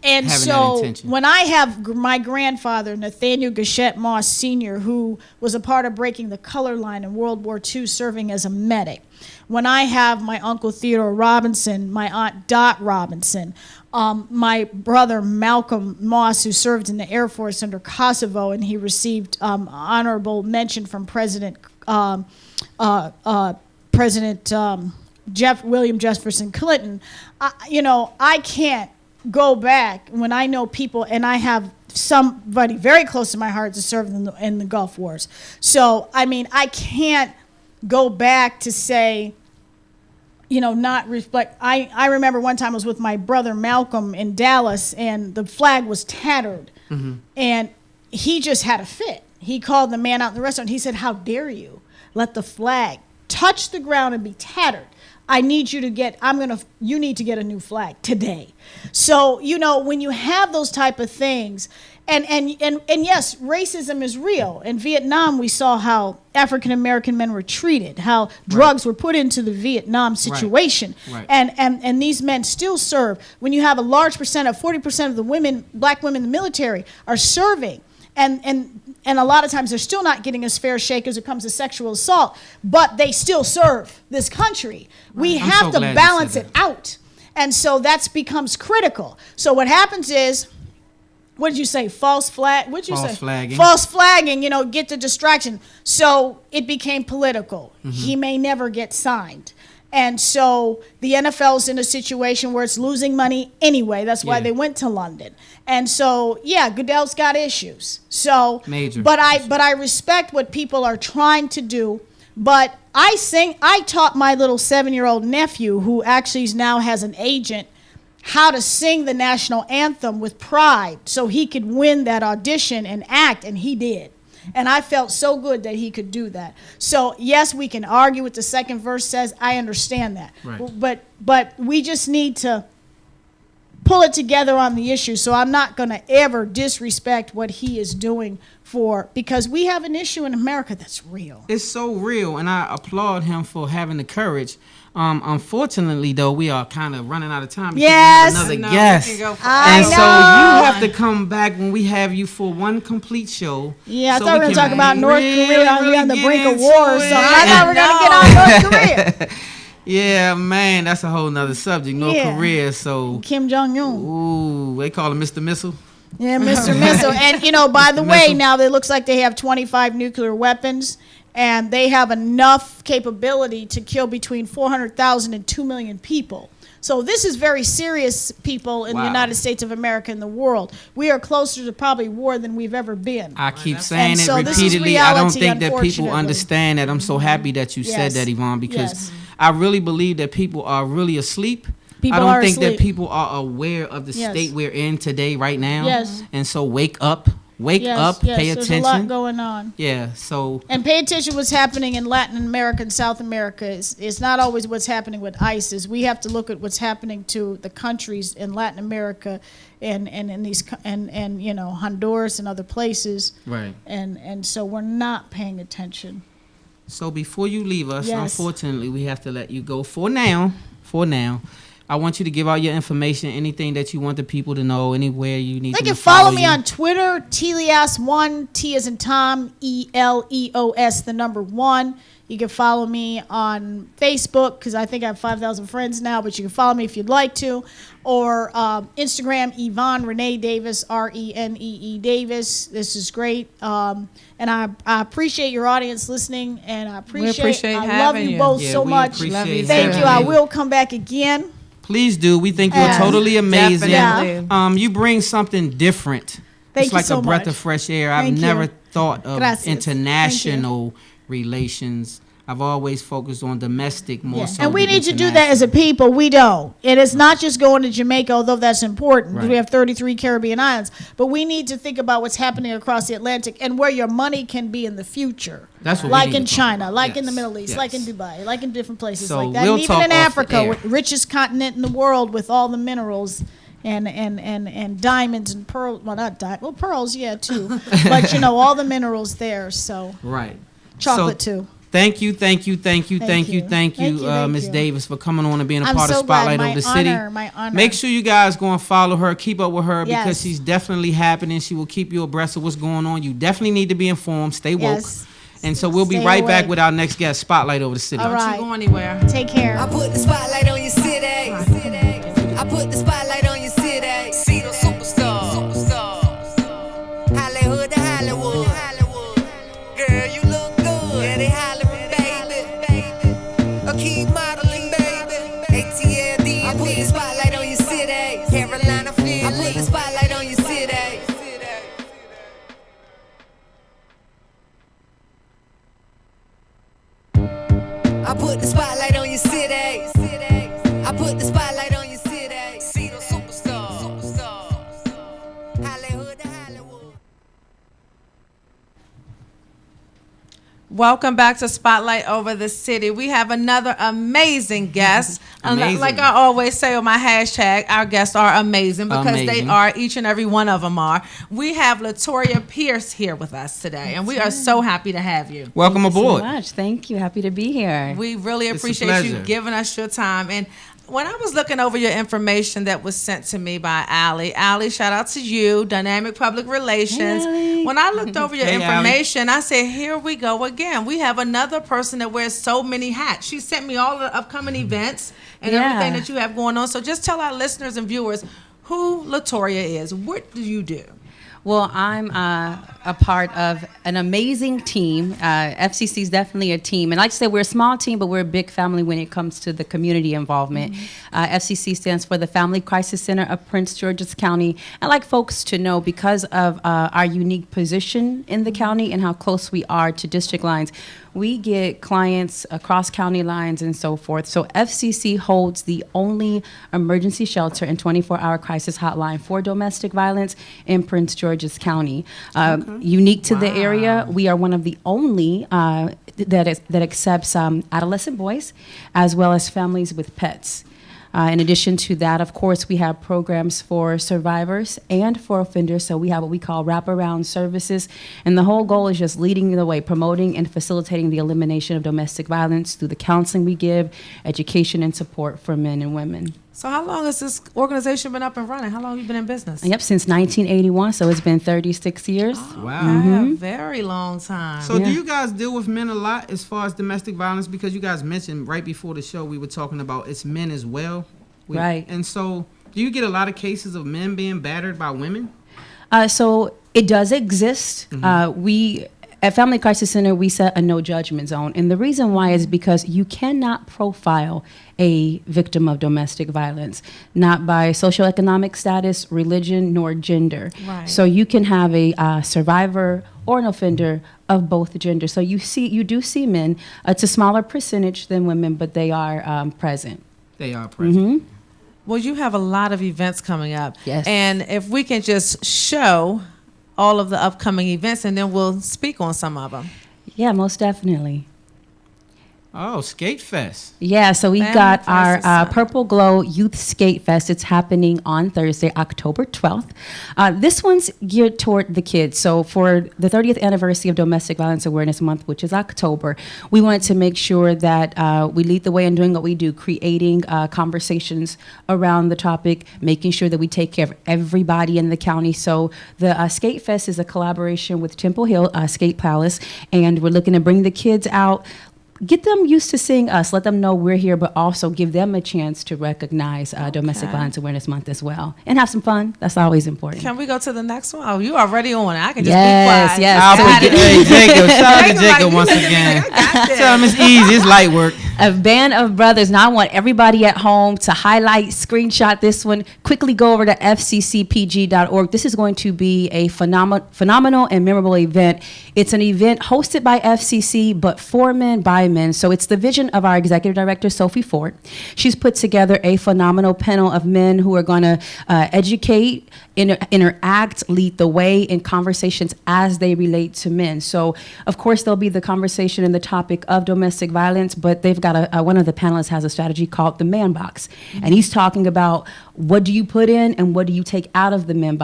having that so intention. when I have my grandfather, Nathaniel Gachette Moss Sr., who was a part of breaking the color line in World War II, serving as a medic. When I have my uncle Theodore Robinson, my aunt Dot Robinson, my brother Malcolm Moss, who served in the Air Force under Kosovo, and he received honorable mention from President William Jefferson Clinton. I can't go back when I know people, and I have somebody very close to my heart to serve in the Gulf Wars. So, I mean, I can't go back to say, not reflect. I remember one time I was with my brother Malcolm in Dallas, and the flag was tattered, and he just had a fit. He called the man out in the restaurant. He said, "How dare you let the flag touch the ground and be tattered? I need you to you need to get a new flag today." So, when you have those type of things, and yes, racism is real. In Vietnam, we saw how African American men were treated, how drugs were put into the Vietnam situation. Right. And these men still serve. When you have a large percent of 40% of the black women in the military are serving, and a lot of times they're still not getting as fair shake as it comes to sexual assault, but they still serve this country. We I'm have so to glad you balance said it that. out. And so that becomes critical. So what happens is, what did you say? False flag? What did you False say? flagging. False flagging, get the distraction. So it became political. He may never get signed. And so the NFL's in a situation where it's losing money anyway. That's why Yeah. they went to London. And so, yeah, Goodell's got issues. So, Major. But I respect what people are trying to do. But I taught my little 7-year-old nephew, who actually now has an agent, how to sing the national anthem with pride so he could win that audition and act, and he did. And I felt so good that he could do that. So, yes, we can argue what the second verse says. I understand that. Right. But we just need to pull it together on the issue. So I'm not going to ever disrespect what he is doing because we have an issue in America that's real. It's so real, and I applaud him for having the courage. Unfortunately, though, we are kind of running out of time because Yes. we have another No, guest. we can go for- I And so know. you have to come back when we have you for one complete show. Yeah, I so thought we were going to can talk about North Korea on the get brink of into war or it. something. I thought we were going to get on North Korea. Yeah, man, that's a whole nother subject. North Yeah. Korea, so Kim Jong-un. ooh, they call him Mr. Missile. Yeah, Mr. Missile. And, by the way, Missile. now it looks like they have 25 nuclear weapons, and they have enough capability to kill between 400,000 and 2 million people. So this is very serious, people in the Wow. United States of America and the world. We are closer to probably war than we've ever been. I keep saying And it so this is repeatedly. I don't reality, think that people unfortunately. understand that. I'm so happy that you Yes. said that, Yvonne, because Yes. I really believe that people are really asleep. People I don't are think that asleep. people are aware of the Yes. state we're in today, right now. Yes. And so wake up, pay Yes, there's a lot attention. going on. Yeah. So And pay attention to what's happening in Latin America and South America. It's not always what's happening with ISIS. We have to look at what's happening to the countries in Latin America and in these and Honduras and other places. right. And so we're not paying attention. So before you leave us, Yes. unfortunately, we have to let you go for now. For now. I want you to give out your information, anything that you want the people to know, anywhere you need They them can to follow follow me you. on Twitter, Telios1, T as in Tom, ELEOS, the number 1. You can follow me on Facebook because I think I have 5,000 friends now, but you can follow me if you'd like to. Or Instagram, Yvonne Renee Davis, RENEE Davis. This is great. And I appreciate your audience listening, and I appreciate I love having you you. both Yeah, so we much. appreciate Love you Thank too. you. I will come back again. Please do. We think you're Yes. totally amazing. Definitely. You bring something different. Thank it's you like so a breath much. of fresh air. Thank I've you. never thought of Gracias. international relations. I've always focused on domestic more Yeah. so. And we than need to do that as a people. We don't. And it's not just going to Jamaica, although that's important. Right. We have 33 Caribbean islands. But we need to think about what's happening across the Atlantic and where your money can be in the future. That's what we like need in to talk China, about. like in Yes. the Middle East, Yes. like in Dubai, like in different places So like that. we'll And even talk in off the Africa, air. with richest continent in the world with all the minerals and diamonds and pearls. Well, not diamonds. Well, pearls, yeah, too. But, all the minerals there. So Right. chocolate, So, too. Thank you, Miss Thank you. Davis, for coming on and being a I'm part so of Spotlight glad. over the City. My honor. Make sure you guys go and follow her, keep up with her, Yes. because she's definitely happening. She will keep you abreast of what's going on. You definitely need to be informed. Stay woke. Yes. And so we'll be Stay right back awake. with our next guest, Spotlight over the City. All Don't right. you go anywhere. Take care. I put the spotlight on your city. I put the spotlight on your city. See the superstars. Hollywood to Hollywood. Girl, you look good. Yeah, they hollering, baby. Keep modeling, baby. ATLD. I put the spotlight on your city. Carolina, Philly. I put the spotlight on your city. I put the spotlight on your city. I put the spotlight on your city. See the superstars. Hollywood to Hollywood. Welcome back to Spotlight Over the City. We have another amazing guest. Amazing. Like I always say on my hashtag, our guests are amazing because they Amazing. are, each and every one of them are. We have Latoria Pierce here with us today, and we are so happy to have you. Welcome Thank you aboard. so much. Thank you. Happy to be here. We really It's a appreciate you pleasure. giving us your time. And when I was looking over your information that was sent to me by Allie, shout out to you, Dynamic Public Relations. Hey, Allie. When I looked over your Hey, Allie. information, I said, here we go again. We have another person that wears so many hats. She sent me all the upcoming events and Yeah. everything that you have going on. So just tell our listeners and viewers who Latoria is. What do you do? Well, I'm a part of an amazing team. FCC is definitely a team. And like I said, we're a small team, but we're a big family when it comes to the community involvement. FCC stands for the Family Crisis Center of Prince George's County. I'd like folks to know, because of our unique position in the county and how close we are to district lines, we get clients across county lines and so forth. So FCC holds the only emergency shelter and 24-hour crisis hotline for domestic violence in Prince George's County. Unique to the area, we are one of the only that accepts adolescent boys as well as families with pets. In addition to that, of course, we have programs for survivors and for offenders. So we have what we call wraparound services. And the whole goal is just leading the way, promoting and facilitating the elimination of domestic violence through the counseling we give, education and support for men and women. So how long has this organization been up and running? How long have you been in business? Yep, since 1981, so it's been 36 years. Wow. A very long time. So Yeah. do you guys deal with men a lot as far as domestic violence? Because you guys mentioned right before the show we were talking about it's men as well. Right. And so do you get a lot of cases of men being battered by women? So it does exist. We at Family Crisis Center, we set a no judgment zone. And the reason why is because you cannot profile a victim of domestic violence, not by socioeconomic status, religion, nor gender. Right. So you can have a survivor or an offender of both genders. So you do see men. It's a smaller percentage than women, but they are present. They are present. Well, you have a lot of events coming up. Yes. And if we can just show all of the upcoming events, and then we'll speak on some of them. Yeah, most definitely. Oh, Skate Fest. Yeah, so we Family got Crisis our Center. Purple Glow Youth Skate Fest. It's happening on Thursday, October 12th. This one's geared toward the kids. So for the 30th anniversary of Domestic Violence Awareness Month, which is October, we wanted to make sure that we lead the way in doing what we do, creating conversations around the topic, making sure that we take care of everybody in the county. So the Skate Fest is a collaboration with Temple Hill Skate Palace, and we're looking to bring the kids out, get them used to seeing us, let them know we're here, but also give them a chance to recognize Domestic Violence Awareness Month as well. And have some fun. That's always important. Can we go to the next one? Oh, you already on. I can just Yes, be quiet. yes. I'll So put hey, Jacob. Shout out to Jacob, Jacob like, once you again. I got this. Tell him it's easy. It's light work. A band of brothers. Now I want everybody at home to highlight, screenshot this one. Quickly go over to fccpg.org. This is going to be a phenomenal and memorable event. It's an event hosted by FCC, but for men, by men. So it's the vision of our executive director, Sophie Ford. She's put together a phenomenal panel of men who are going to educate, interact, lead the way in conversations as they relate to men. So, of course, there'll be the conversation and the topic of domestic violence, but they've got one of the panelists has a strategy called the man box. And he's talking about what do you put in and what do you take out of the man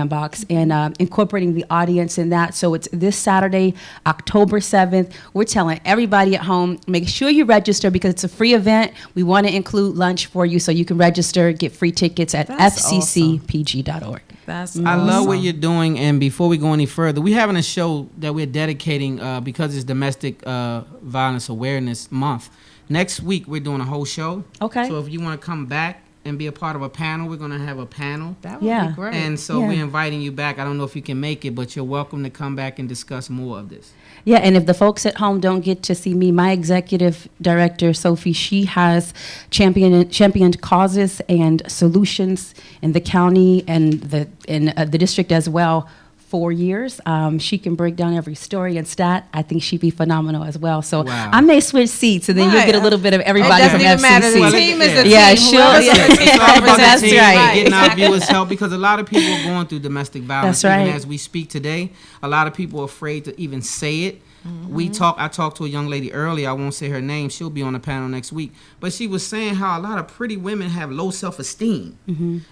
box, and incorporating the audience in that. So it's this Saturday, October 7th. We're telling everybody at home, make sure you register because it's a free event. We want to include lunch for you, so you can register, get free tickets at That's fccpg.org. That's I love what awesome. you're doing, and before we go any further, we're having a show that we're dedicating because it's Domestic Violence Awareness Month. Next week, we're doing a whole show. Okay. So if you want to come back and be a part of a panel, we're going to have a panel. That would Yeah. be great. And so Yeah. we're inviting you back. I don't know if you can make it, but you're welcome to come back and discuss more of this. Yeah, and if the folks at home don't get to see me, my executive director, Sophie, she has championed causes and solutions in the county and the district as well for years. She can break down every story and stat. I think she'd be phenomenal as well. So Wow. I may switch seats, and then you'll Right. get a little bit of It everybody doesn't from even matter. The FCC. team is the Yeah, team. sure. Whoever's Yeah. on the team, It's all about That's the team, right. getting our Exactly. viewers help, because a lot of people are going through domestic violence. That's right. Even as we speak today, a lot of people are afraid to even say it. I talked to a young lady earlier. I won't say her name. She'll be on the panel next week. But she was saying how a lot of pretty women have low self-esteem,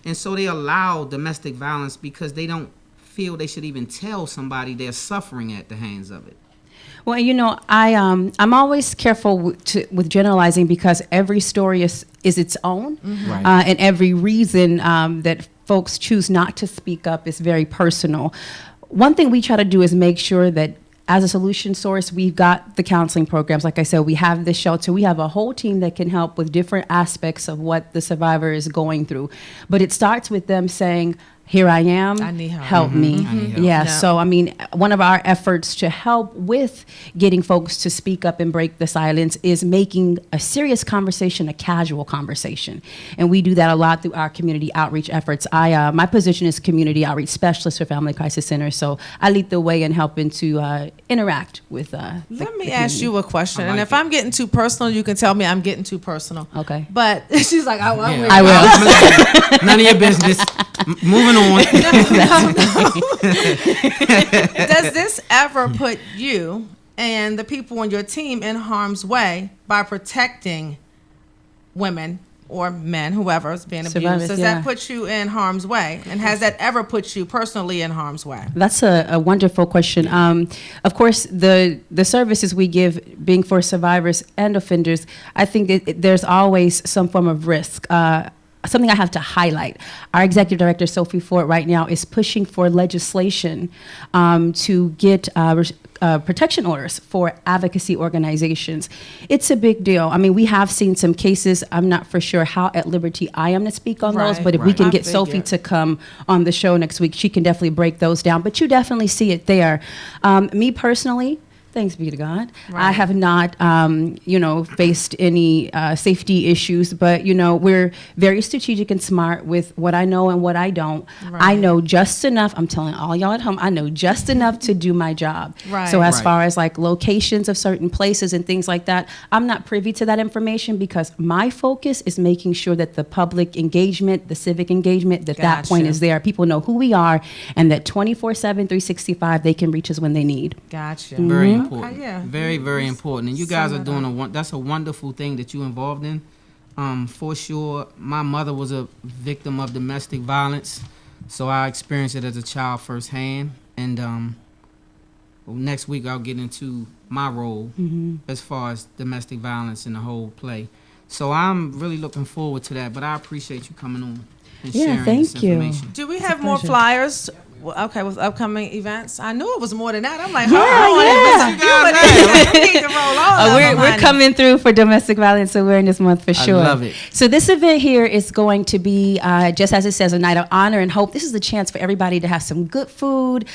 and so they allow domestic violence because they don't feel they should even tell somebody they're suffering at the hands of it. Well, you know, I'm always careful with generalizing because every story is its own, Right. and every reason that folks choose not to speak up is very personal. One thing we try to do is make sure that as a solution source, we've got the counseling programs. Like I said, we have the shelter. We have a whole team that can help with different aspects of what the survivor is going through. But it starts with them saying, here I am, I need help. help me. I need help. Yeah, Yeah. so I mean, one of our efforts to help with getting folks to speak up and break the silence is making a serious conversation a casual conversation. And we do that a lot through our community outreach efforts. My position is community outreach specialist for Family Crisis Center, so I lead the way in helping to interact with Let me ask you a question, I and like if it. I'm getting too personal, you can tell me I'm getting too personal. Okay. But she's like, I'm Yeah. with I you. will. None of your business. Moving on. Does this ever put you and the people on your team in harm's way by protecting women or men, whoever is being abused, Survivors, does yeah. that put you in harm's way? And has that ever put you personally in harm's way? That's a wonderful question. Of course, the services we give, being for survivors and offenders, I think there's always some form of risk. Something I have to highlight. Our executive director, Sophie Ford, right now is pushing for legislation to get protection orders for advocacy organizations. It's a big deal. I mean, we have seen some cases. I'm not for sure how at liberty I am to speak on those, Right. but if we Right. can I get Sophie figured. to come on the show next week, she can definitely break those down. But you definitely see it there. Me personally, thanks be to God, I Right. have not, faced any safety issues. But we're very strategic and smart with what I know and what I don't. I Right. know just enough. I'm telling all y'all at home, I know just enough to do my job. Right. So as Right. far as like locations of certain places and things like that, I'm not privy to that information because my focus is making sure that the public engagement, the civic engagement, that point Gotcha. is there. People know who we are and that 24/7, 365, they can reach us when they need. Gotcha. Very Mm-hmm. important. Okay, yeah. Very, very important. And you guys Sum are it doing up. that's a wonderful thing that you involved in. For sure. My mother was a victim of domestic violence, so I experienced it as a child firsthand. And next week I'll get into my role as far as domestic violence in the whole play. So I'm really looking forward to that. But I appreciate you coming on and Yeah, sharing thank this you. information. Do we It's a have more pleasure. flyers? Okay, with upcoming events. I knew it was more than that. I'm like, Yeah, I need to roll on. We're coming through for Domestic Violence Awareness Month for sure. love it. So this event here is going to be, just as it says, a night of honor and hope. This is the chance for everybody to have some good food,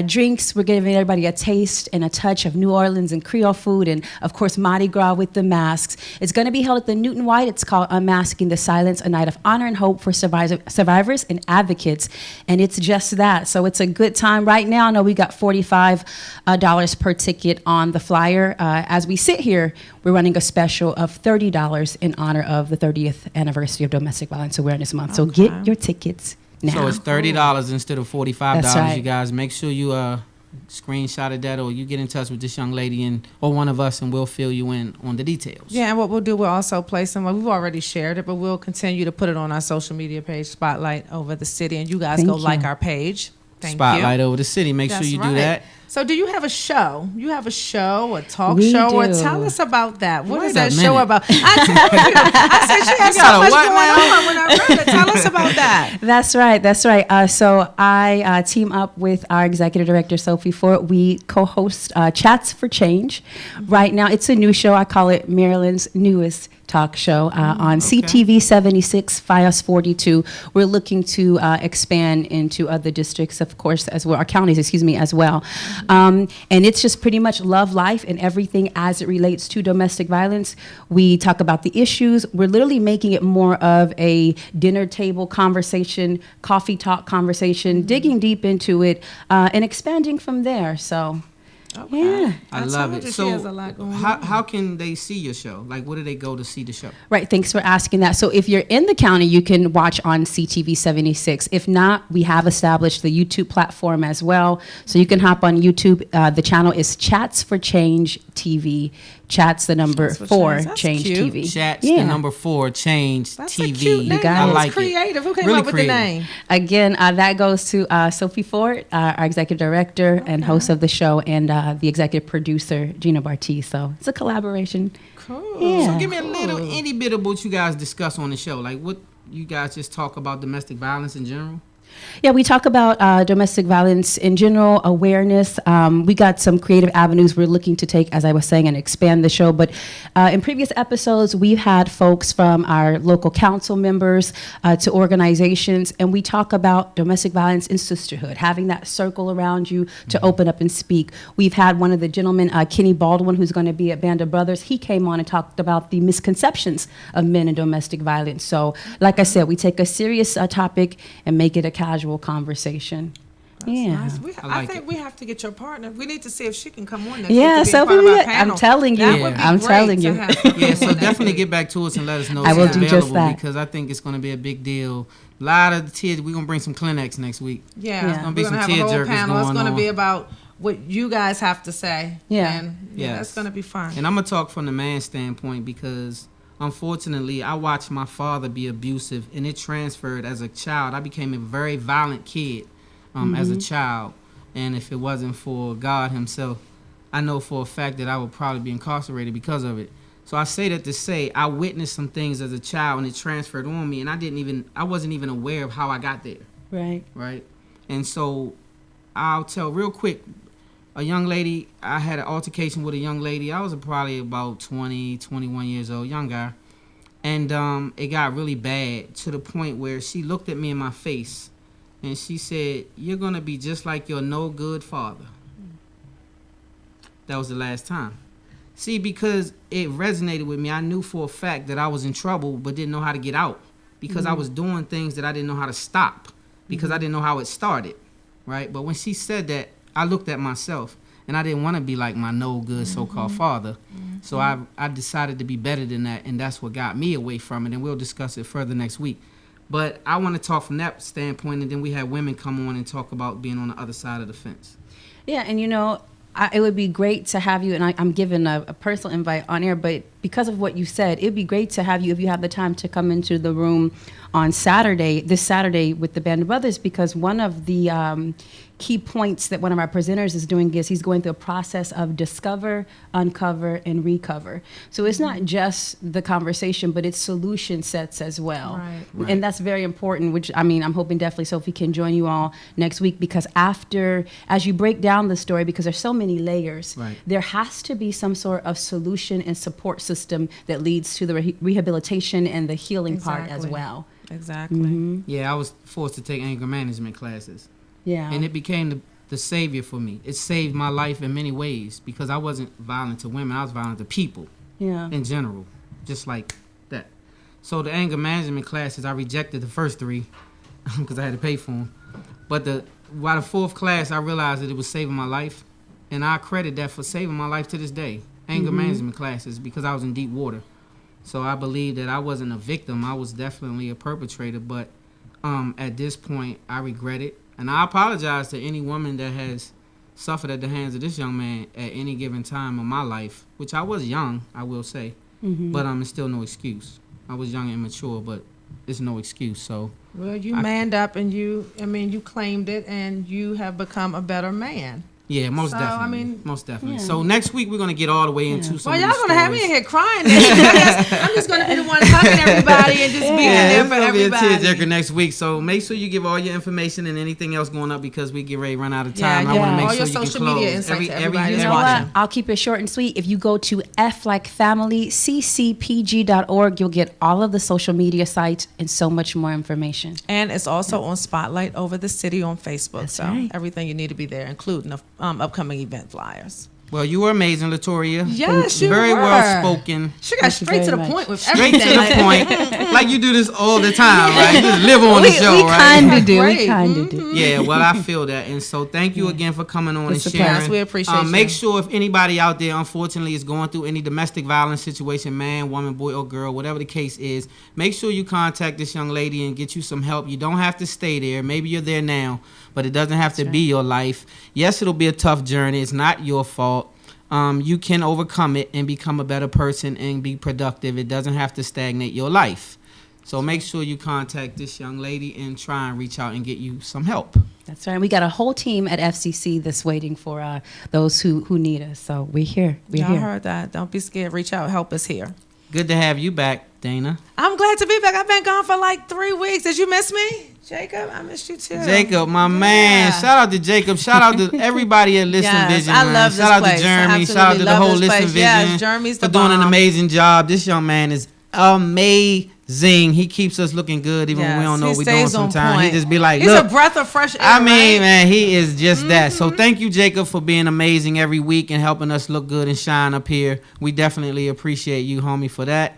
drinks. We're giving everybody a taste and a touch of New Orleans and Creole food, and of course Mardi Gras with the masks. It's going to be held at the Newton White. It's called Unmasking the Silence, a night of honor and hope for survivors and advocates, and it's just that. So it's a good time right now. I know we got $45 per ticket on the flyer. As we sit here, we're running a special of $30 in honor of the 30th anniversary of Domestic Violence Awareness Month. So get your tickets now. So it's $30 instead of $45. That's right. You guys make sure you screenshotted that, or you get in touch with this young lady or one of us, and we'll fill you in on the details. Yeah, and what we'll do, we'll also play some. We've already shared it, but we'll continue to put it on our social media page, Spotlight Over the City, and you guys Thank go you. like our page. Thank Spotlight you. over the city. Make sure That's you do right. that. So, do you have a show? You have a show, a talk We show, or do. tell us about that. What Wait is that a show minute. about? I told you. I said she has You so got a much what going now? on when I read it. Tell us about that. That's right. That's right. So I team up with our executive director, Sophie Ford. We co-host Chats for Change. Right now, it's a new show. I call it Maryland's newest talk show on CTV 76, FIOS 42. We're looking to expand into other districts, of course, as well, our counties, as well. And it's just pretty much love life and everything as it relates to domestic violence. We talk about the issues. We're literally making it more of a dinner table conversation, coffee talk conversation, digging deep into it, and expanding from there. So, yeah. I I love told it. you she So has a lot going how can they see your show? Like, where do they go to see the show? Right, thanks for asking that. So if you're in the county, you can watch on CTV 76. If not, we have established the YouTube platform as well. So you can hop on YouTube. The channel is Chats for Change TV. Chats the number Chats for 4 Change. That's Change cute. TV. Chats Yeah. the number 4 Change That's TV. a cute name. got I it. like That's creative. Who came Really up with creative. the name? Again, that goes to Sophie Ford, our executive director and host of the show, and the executive producer, Gina Barty. So it's a collaboration. Cool. Yeah. So give me a little itty bit of what you guys discuss on the show. Like, what you guys just talk about domestic violence in general? Yeah, we talk about domestic violence in general, awareness. We got some creative avenues we're looking to take, as I was saying, and expand the show. But in previous episodes, we've had folks from our local council members to organizations, and we talk about domestic violence and sisterhood, having that circle around you to open up and speak. We've had one of the gentlemen, Kenny Baldwin, who's going to be at Band of Brothers. He came on and talked about the misconceptions of men and domestic violence. So, like I said, we take a serious topic and make it a casual conversation. Yeah. Nice. I I like think it. we have to get your partner. We need to see if she can come on next Yeah, week to be a Sophie, part of our I'm panel. telling you. That would be I'm great telling to you. have Sophie Yeah, on so next definitely week. get back to us and let us know I if will it's do just available, that. because I think it's going to be a big deal. A lot of the tears. We're going to bring some Kleenex next week. Yeah, It's gonna we're be gonna some have a whole tearjerkers panel. It's going gonna be on. about what you guys have to say. Yeah. and Yes. that's gonna be fun. And I'm going to talk from the man standpoint, because unfortunately, I watched my father be abusive, and it transferred as a child. I became a very violent kid as a child, and if it wasn't for God himself, I know for a fact that I would probably be incarcerated because of it. So I say that to say I witnessed some things as a child, and it transferred on me, and I wasn't even aware of how I got there. Right. And so I'll tell real quick, a young lady, I had an altercation with a young lady. I was probably about 20, 21 years old, young guy. And it got really bad to the point where she looked at me in my face and she said, "You're going to be just like your no good father." That was the last time. See, because it resonated with me, I knew for a fact that I was in trouble but didn't know how to get out because I was doing things that I didn't know how to stop because I didn't know how it started, right? But when she said that, I looked at myself, and I didn't want to be like my no good so-called father. So I decided to be better than that, and that's what got me away from it, and we'll discuss it further next week. But I want to talk from that standpoint, and then we have women come on and talk about being on the other side of the fence. Yeah, and it would be great to have you, and I'm giving a personal invite on air, but because of what you said, it'd be great to have you, if you have the time, to come into the room on this Saturday with the Band of Brothers, because one of the key points that one of our presenters is doing is he's going through a process of discover, uncover, and recover. So it's not just the conversation, but it's solution sets as well. Right. And that's very important, which, I'm hoping definitely Sophie can join you all next week, because as you break down the story, because there's so many layers, there has to be some sort of solution and support system that leads to the rehabilitation and the healing part as well. Exactly. Yeah, I was forced to take anger management classes. Yeah. And it became the savior for me. It saved my life in many ways because I wasn't violent to women. I was violent to people in general, just like that. So the anger management classes, I rejected the first 3 because I had to pay for them. But by the 4th class, I realized that it was saving my life. And I credit that for saving my life to this day. Anger management classes, because I was in deep water. So I believe that I wasn't a victim. I was definitely a perpetrator. But at this point, I regret it. And I apologize to any woman that has suffered at the hands of this young man at any given time of my life, which I was young, I will say. But it's still no excuse. I was young and immature, but it's no excuse. So well, you manned up and you claimed it, and you have become a better man. Yeah, most definitely. Most definitely. Yeah. So next week we're gonna get all the way into some. Well, y'all gonna have me in here crying. I'm just gonna be the one hugging everybody and just being there for everybody. It's gonna be a tearjerker next week. So make sure you give all your information and anything else going up, because we get ready to run out of time. I want to make all sure your you social can media close. insights to everybody You know what? I'll keep it short and sweet. If you go to FLikeFamilyCCPG.org, you'll get all of the social media sites and so much more information. And it's also on Spotlight Over the City on Facebook. That's so right. everything you need to be there, including the upcoming event flyers. Well, you were amazing, Latoria. Yes, you Very were. well spoken. She got straight to the point with Straight everything. to the point. Like you do this all the time, right? You just live on the show, we right? Kind of do. Great. We kind of do. Yeah, well, I feel that. And so thank you again for coming on It's and a sharing. blast. We appreciate you. Make sure if anybody out there, unfortunately, is going through any domestic violence situation, man, woman, boy, or girl, whatever the case is, make sure you contact this young lady and get you some help. You don't have to stay there. Maybe you're there now, but it doesn't have to be your life. Yes, it'll be a tough journey. It's not your fault. You can overcome it and become a better person and be productive. It doesn't have to stagnate your life. So make sure you contact this young lady and try and reach out and get you some help. That's right. We got a whole team at FCC that's waiting for those who need us. So we're here. Y'all heard that. Don't be scared. Reach out. Help us here. Good to have you back, Dana. I'm glad to be back. I've been gone for like 3 weeks. Did you miss me? Jacob, I missed you too. Jacob, my man. Shout out to Jacob. Shout out to everybody at Listen Vision. I man. love this Shout out place. to Jeremy. Absolutely Shout out to the love whole this Listen place. Vision Yes, Jeremy's for the doing an bomb. amazing job. This young man is amazing. He keeps us looking good even when we don't know what we're doing sometimes. He just be like, he's look. a breath of fresh air. I mean, man, he is just that. So thank you, Jacob, for being amazing every week and helping us look good and shine up here. We definitely appreciate you, homie, for that.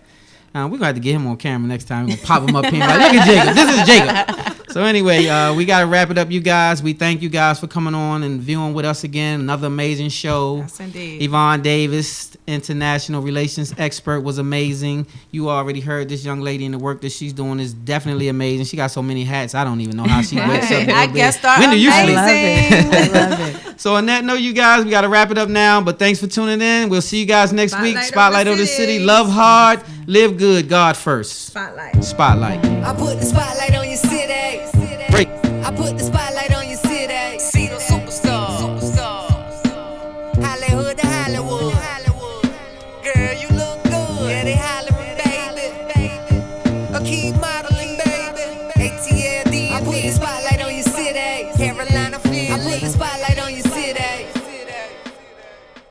We're going to have to get him on camera next time. We're going to pop him up here and be like, look at Jacob. This is Jacob. So anyway, we got to wrap it up, you guys. We thank you guys for coming on and viewing with us again. Another amazing show. Yes, indeed. Yvonne Davis, international relations expert, was amazing. You already heard this young lady, and the work that she's doing is definitely amazing. She got so many hats, I don't even know how she wakes up. I guess When do you sleep? I love it. So on that note, you guys, we got to wrap it up now. But thanks for tuning in. We'll see you guys next week. Spotlight over the city. Love hard, live good, God first. Spotlight. Spotlight. I put the spotlight on your city. Break. I put the spotlight on your city. See the superstars. Hollywood.